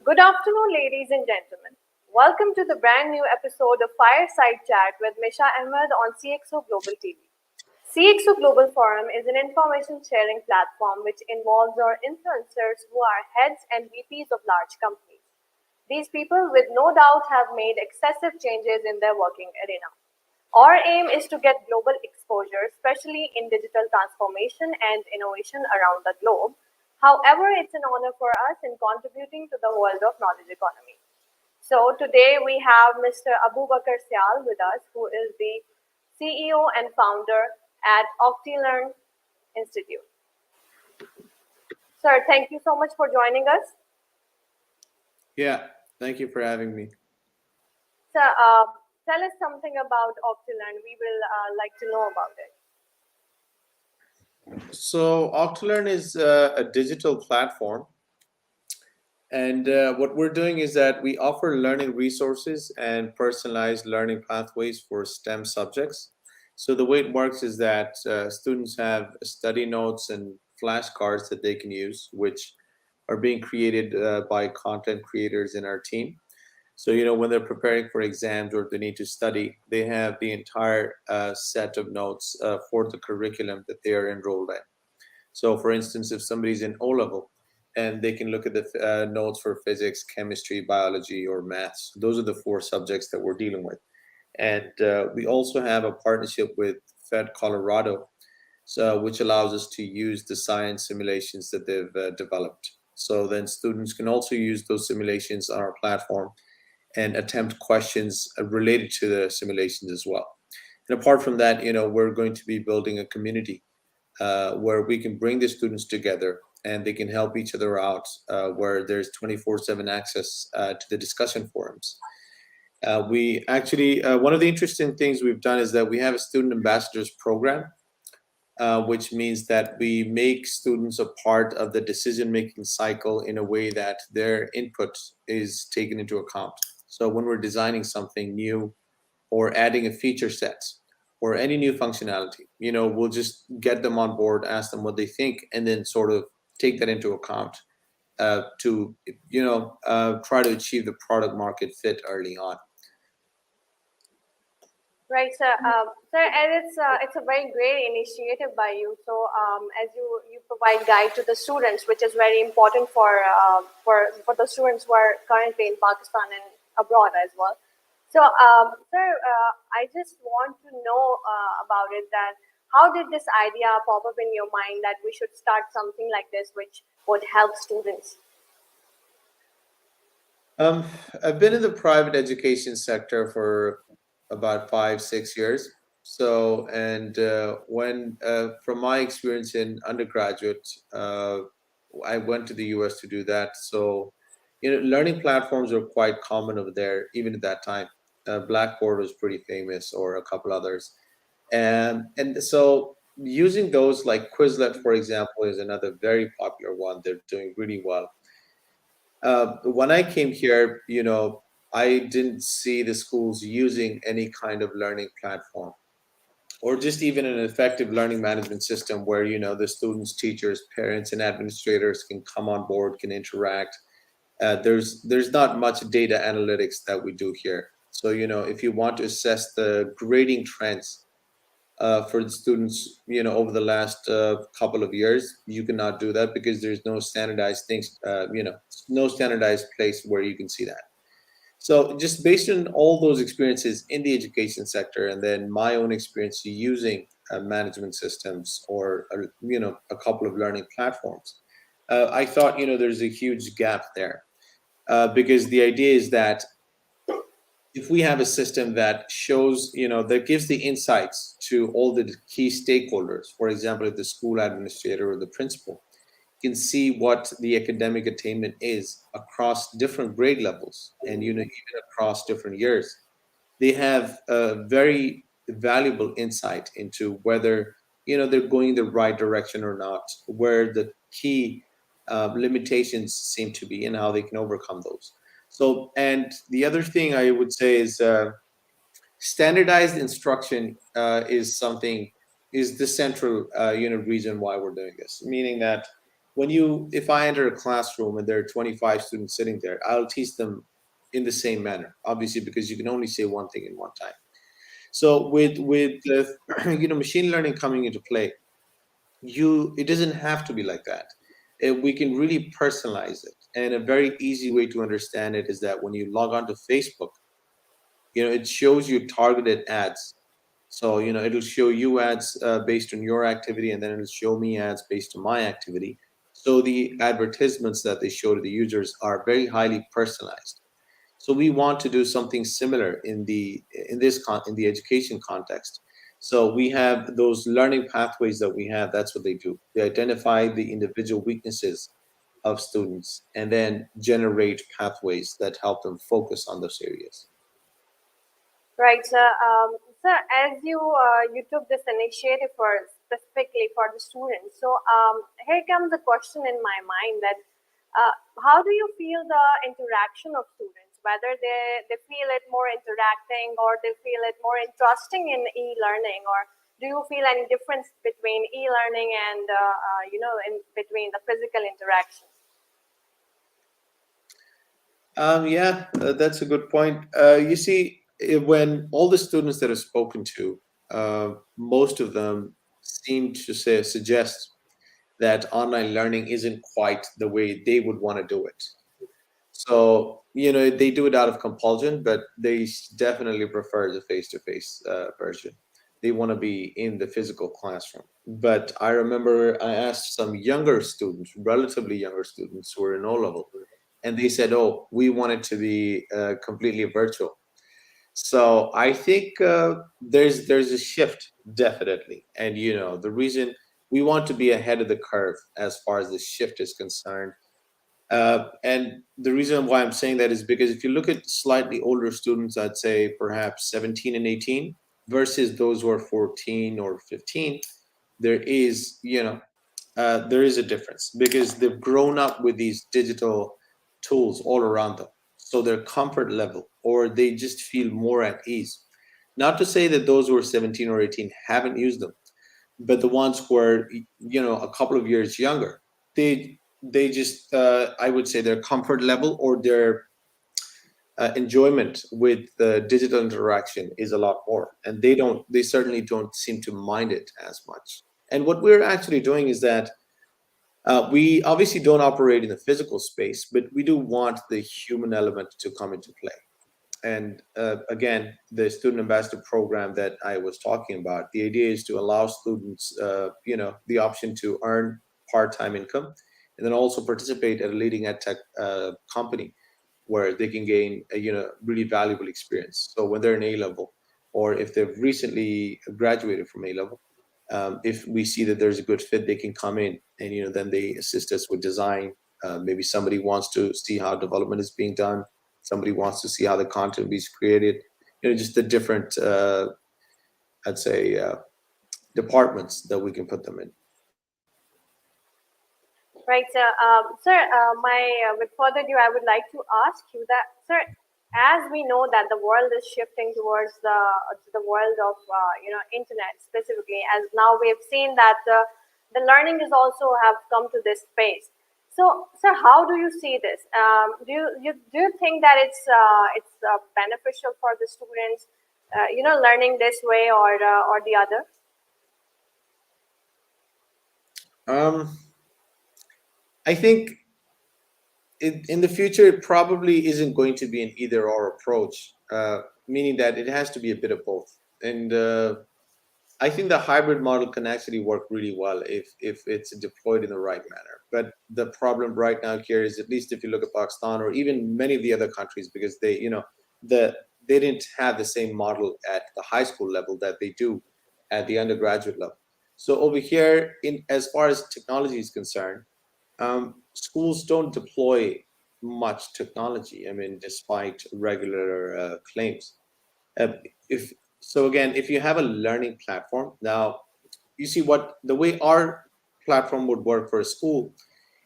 Good afternoon, ladies and gentlemen. Welcome to the brand new episode of Fireside Chat with Misha Ahmad on CXO Global TV. CXO Global Forum is an information sharing platform which involves our influencers who are heads and VPs of large companies. These people, with no doubt, have made excessive changes in their working arena. Our aim is to get global exposure, especially in digital transformation and innovation around the globe. However, it's an honor for us in contributing to the world of knowledge economy. So today we have Mr. Abubakar Sial with us, who is the CEO and founder at OctiLearn Institute. Sir, thank you so much for joining us. Yeah, thank you for having me. Sir, tell us something about OctiLearn. We will like to know about it. So OctiLearn is a digital platform. And what we're doing is that we offer learning resources and personalized learning pathways for STEM subjects. So the way it works is that students have study notes and flashcards that they can use, which are being created by content creators in our team. So, when they're preparing for exams or they need to study, they have the entire set of notes for the curriculum that they are enrolled in. So, for instance, if somebody's in O level and they can look at the notes for physics, chemistry, biology, or maths, those are the four subjects that we're dealing with. And we also have a partnership with Fed Colorado, so which allows us to use the science simulations that they've developed. So then students can also use those simulations on our platform and attempt questions related to the simulations as well. And apart from that, we're going to be building a community where we can bring the students together and they can help each other out, where there's 24/7 access to the discussion forums. We actually, one of the interesting things we've done is that we have a student ambassadors program, which means that we make students a part of the decision-making cycle in a way that their input is taken into account. So when we're designing something new or adding a feature set or any new functionality, we'll just get them on board, ask them what they think, and then sort of take that into account to, try to achieve the product market fit early on. Right, sir. Sir, and it's a very great initiative by you. So, as you provide guide to the students, which is very important for the students who are currently in Pakistan and abroad as well. So, sir, I just want to know about it. That how did this idea pop up in your mind that we should start something like this, which would help students? I've been in the private education sector for about 5, 6 years. So, and when from my experience in undergraduate, I went to the US to do that. So, learning platforms are quite common over there, even at that time. Blackboard was pretty famous, or a couple others. And so, using those like Quizlet, for example, is another very popular one. They're doing really well. When I came here, I didn't see the schools using any kind of learning platform or just even an effective learning management system where, the students, teachers, parents, and administrators can come on board, can interact. There's not much data analytics that we do here. So, if you want to assess the grading trends for the students, over the last couple of years, you cannot do that because there's no standardized things, no standardized place where you can see that. So just based on all those experiences in the education sector, and then my own experience using management systems or, a couple of learning platforms, I thought, there's a huge gap there because the idea is that if we have a system that shows, that gives the insights to all the key stakeholders, for example, if the school administrator or the principal can see what the academic attainment is across different grade levels and, even across different years, they have a very valuable insight into whether, they're going the right direction or not, where the key limitations seem to be and how they can overcome those. So, and the other thing I would say is standardized instruction is the central, reason why we're doing this. Meaning that if I enter a classroom and there are 25 students sitting there, I'll teach them in the same manner, obviously, because you can only say one thing in one time. So with machine learning coming into play, it doesn't have to be like that. We can really personalize it, and a very easy way to understand it is that when you log on to Facebook, it shows you targeted ads. So it'll show you ads based on your activity, and then it'll show me ads based on my activity. So the advertisements that they show to the users are very highly personalized. So we want to do something similar in the education context. So we have those learning pathways that we have. That's what they do. They identify the individual weaknesses of students and then generate pathways that help them focus on those areas. Right, sir. Sir, as you took this initiative for specifically for the students, so here comes a question in my mind that how do you feel the interaction of students? Whether they feel it more interacting or they feel it more interesting in e-learning, or do you feel any difference between e-learning and in between the physical interaction? Yeah, that's a good point. You see, when all the students that I've spoken to, most of them seem to suggest that online learning isn't quite the way they would want to do it. So, they do it out of compulsion, but they definitely prefer the face-to-face version. They want to be in the physical classroom. But I remember I asked some younger students, relatively younger students who were in O level, and they said, "Oh, we want it to be completely virtual." So I think there's a shift definitely, and the reason we want to be ahead of the curve as far as the shift is concerned. And the reason why I'm saying that is because if you look at slightly older students, I'd say perhaps 17 and 18 versus those who are 14 or 15, there is, there is a difference because they've grown up with these digital tools all around them. So their comfort level, or they just feel more at ease. Not to say that those who are 17 or 18 haven't used them, but the ones who are a couple of years younger, they just I would say their comfort level or their enjoyment with the digital interaction is a lot more, and they certainly don't seem to mind it as much. And what we're actually doing is that we obviously don't operate in the physical space, but we do want the human element to come into play. And again, the student ambassador program that I was talking about, the idea is to allow students, the option to earn part-time income, and then also participate at a leading EdTech company where they can gain a really valuable experience. So when they're in A level, or if they've recently graduated from A level, if we see that there's a good fit, they can come in and then they assist us with design. Maybe somebody wants to see how development is being done. Somebody wants to see how the content is created. Just the different, I'd say, departments that we can put them in. Right, sir. Sir, with further ado, I would like to ask you that, sir, as we know that the world is shifting towards the world of internet specifically, as now we have seen that the learning is also have come to this space. So, sir, how do you see this? Do you think that it's beneficial for the students, learning this way or the other? I think in the future, it probably isn't going to be an either or approach, meaning that it has to be a bit of both. And I think the hybrid model can actually work really well if it's deployed in the right manner. But the problem right now here is, at least if you look at Pakistan or even many of the other countries, because they didn't have the same model at the high school level that they do at the undergraduate level. So over here, in as far as technology is concerned, schools don't deploy much technology. I mean, despite regular claims. Uh, if so, again, if you have a learning platform, now you see what the way our platform would work for a school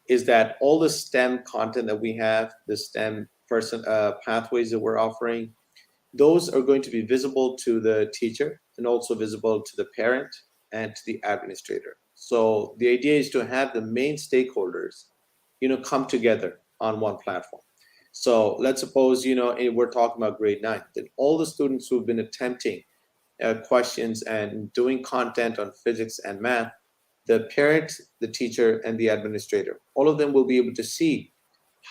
is that all the STEM content that we have, the STEM person pathways that we're offering, those are going to be visible to the teacher and also visible to the parent and to the administrator. So the idea is to have the main stakeholders, come together on one platform. So let's suppose, we're talking about grade 9, that all the students who've been attempting questions and doing content on physics and math, the parent, the teacher, and the administrator, all of them will be able to see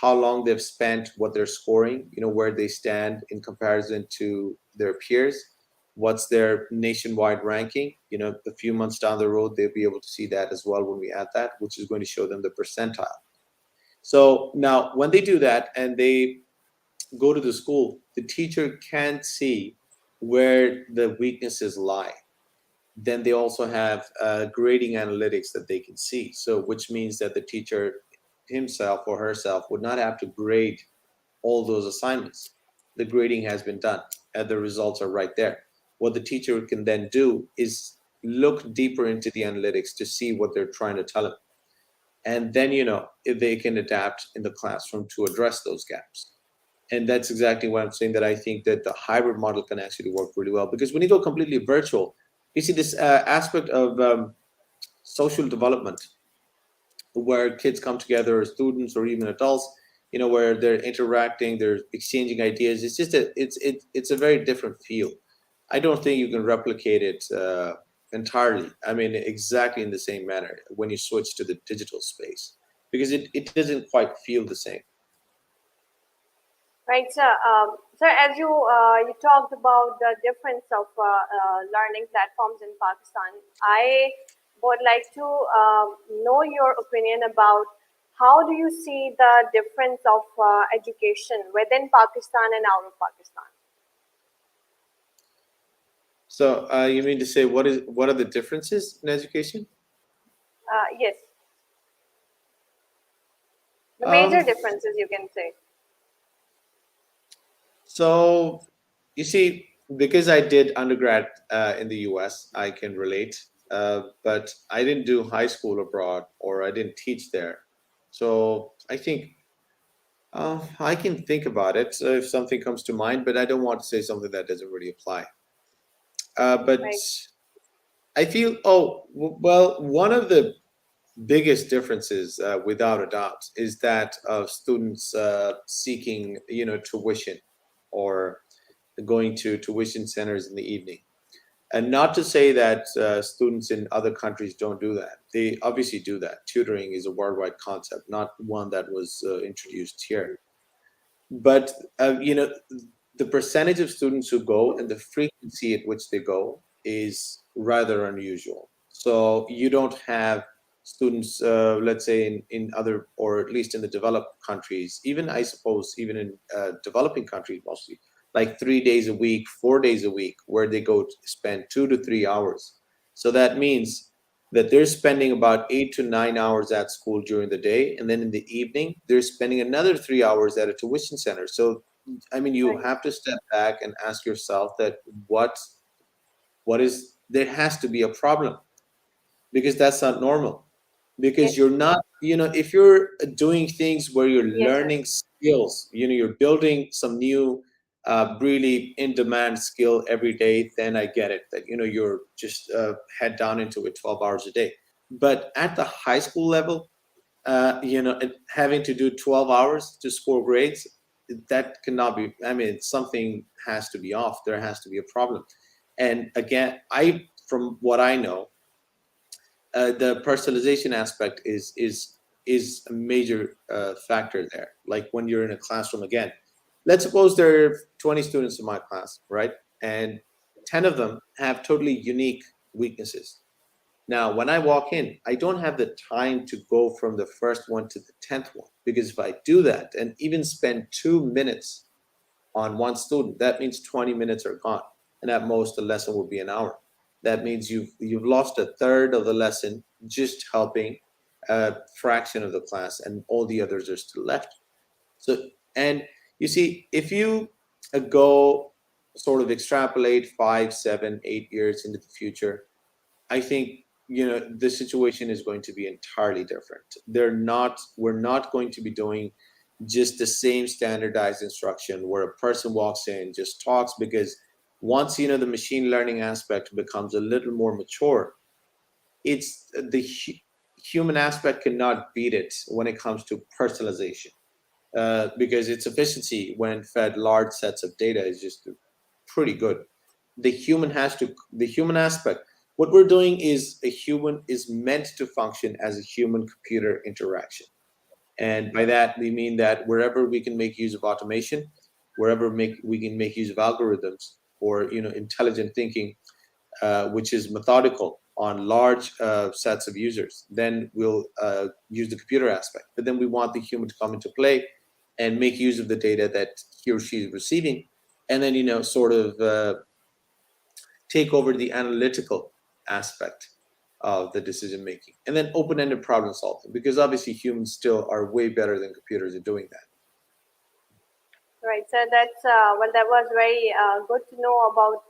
how long they've spent, what they're scoring, where they stand in comparison to their peers, what's their nationwide ranking. A few months down the road, they'll be able to see that as well when we add that, which is going to show them the percentile. So now when they do that and they go to the school, the teacher can see where the weaknesses lie. Then they also have grading analytics that they can see. So which means that the teacher himself or herself would not have to grade all those assignments. The grading has been done and the results are right there. What the teacher can then do is look deeper into the analytics to see what they're trying to tell them. And then, if they can adapt in the classroom to address those gaps. And that's exactly what I'm saying, that I think that the hybrid model can actually work really well. Because when you go completely virtual, you see this aspect of social development where kids come together, or students or even adults, where they're interacting, they're exchanging ideas. It's just it's a very different feel. I don't think you can replicate it entirely. I mean, exactly in the same manner when you switch to the digital space, because it doesn't quite feel the same. Right, sir. Sir, as you talked about the difference of learning platforms in Pakistan, I would like to know your opinion about how do you see the difference of education within Pakistan and out of Pakistan? So you mean to say what are the differences in education? Yes, the major Um, differences you can say. so you see, because I did undergrad in the US, I can relate. But I didn't do high school abroad, or I didn't teach there. So I think I can think about it if something comes to mind, but I don't want to say something that doesn't really apply. But Right, I feel, well, one of the biggest differences, without a doubt, is that of students seeking, tuition, or going to tuition centers in the evening. And not to say that students in other countries don't do that. They obviously do that. Tutoring is a worldwide concept, not one that was introduced here. But the percentage of students who go and the frequency at which they go is rather unusual. So you don't have students, let's say in other, or at least in the developed countries, even I suppose even in developing countries mostly, like 3 days a week, 4 days a week, where they go to spend 2 to 3 hours. So that means that they're spending about 8 to 9 hours at school during the day, and then in the evening they're spending another 3 hours at a tuition center. So I mean, you right, have to step back and ask yourself that what is, there has to be a problem, because that's not normal. Because yes, you're not, if you're doing things where you're yes, sir. learning skills, you're building some new really in demand skill every day, then I get it that you're just head down into it 12 hours a day. But at the high school level, and having to do 12 hours to score grades, that cannot be, I mean, something has to be off. There has to be a problem. And again, from what I know, the personalization aspect is a major factor there. Like when you're in a classroom, again, let's suppose there are 20 students in my class, right? And 10 of them have totally unique weaknesses. Now, when I walk in, I don't have the time to go from the first one to the 10th one, because if I do that and even spend 2 minutes on one student, that means 20 minutes are gone. And at most, the lesson will be an hour. That means you've lost a third of the lesson just helping a fraction of the class, and all the others are still left. So, and you see, if you go sort of extrapolate 5, 7, 8 years into the future, I think the situation is going to be entirely different. We're not going to be doing just the same standardized instruction where a person walks in, just talks, because once the machine learning aspect becomes a little more mature, it's the human aspect cannot beat it when it comes to personalization, because its efficiency when fed large sets of data is just pretty good. The human aspect, what we're doing is a human is meant to function as a human computer interaction. And by that we mean that wherever we can make use of automation, wherever we can make use of algorithms or intelligent thinking, which is methodical on large sets of users, then we'll use the computer aspect. But then we want the human to come into play and make use of the data that he or she is receiving, and then sort of take over the analytical aspect of the decision making, and then open-ended problem solving, because obviously humans still are way better than computers at doing that. Right. So that's well, that was very good to know about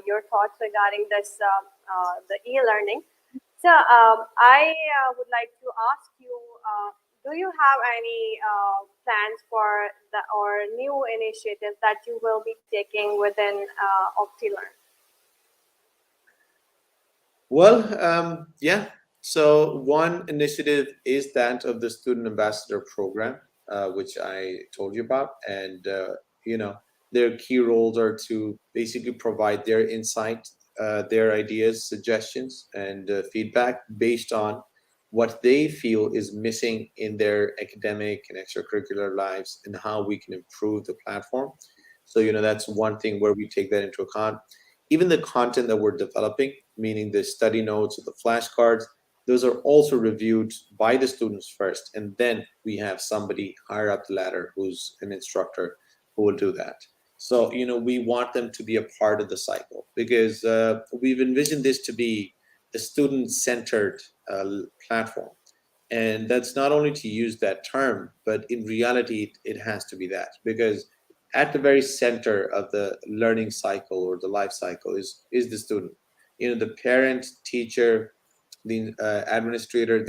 your thoughts regarding this the e-learning. So I would like to ask you, do you have any plans for the or new initiatives that you will be taking within OctiLearn? Well, yeah. So one initiative is that of the Student Ambassador Program, which I told you about, and you know their key roles are to basically provide their insight, their ideas, suggestions, and feedback based on what they feel is missing in their academic and extracurricular lives, and how we can improve the platform. So that's one thing where we take that into account. Even the content that we're developing, meaning the study notes or the flashcards, those are also reviewed by the students first. And then we have somebody higher up the ladder who's an instructor who will do that. So, we want them to be a part of the cycle, because we've envisioned this to be a student centered platform. And that's not only to use that term, but in reality, it has to be that, because at the very center of the learning cycle or the life cycle is the student. The parent, teacher, the administrator,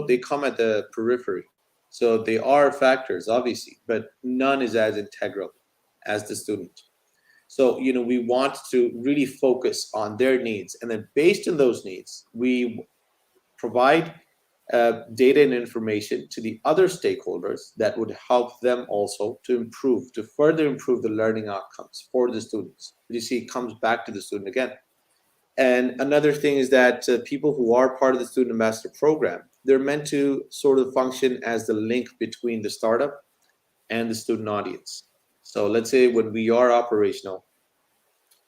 they come at the periphery. So they are factors, obviously, but none is as integral as the student. So we want to really focus on their needs, and then based on those needs we provide data and information to the other stakeholders that would help them also to further improve the learning outcomes for the students. You see, it comes back to the student again. And another thing is that people who are part of the Student Ambassador Program, they're meant to sort of function as the link between the startup and the student audience. So let's say when we are operational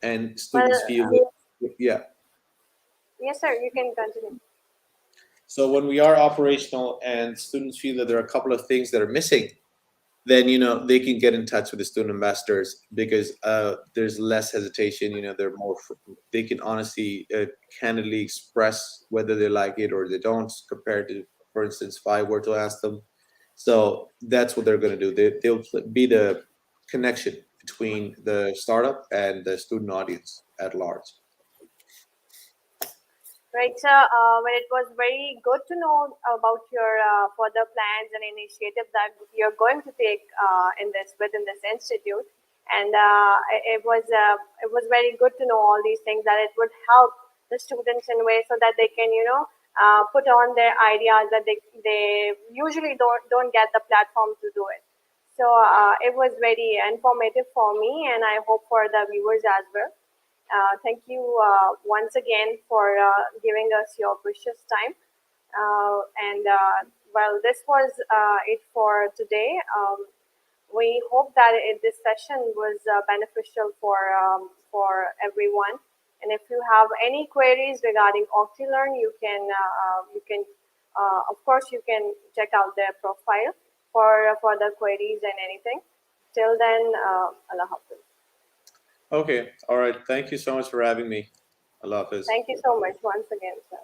and Well, students feel that, yeah. yes, sir. You can continue. So when we are operational and students feel that there are a couple of things that are missing, then they can get in touch with the student ambassadors, because there's less hesitation. They're more. They can honestly, candidly express whether they like it or they don't, compared to, for instance, if I were to ask them. So that's what they're going to do. They'll be the connection between the startup and the student audience at large. Right, sir. Well, it was very good to know about your further plans and initiatives that you're going to take within this institute, and it was very good to know all these things, that it would help the students in ways so that they can put on their ideas that they usually don't get the platform to do it. So it was very informative for me, and I hope for the viewers as well. Thank you once again for giving us your precious time. And well, this was it for today. We hope that this session was beneficial for everyone. And if you have any queries regarding OctiLearn, of course, you can check out their profile for further queries and anything. Till then, Allah Hafiz. Okay. All right. Thank you so much for having me. Allah Hafiz. Thank you so much once again, sir.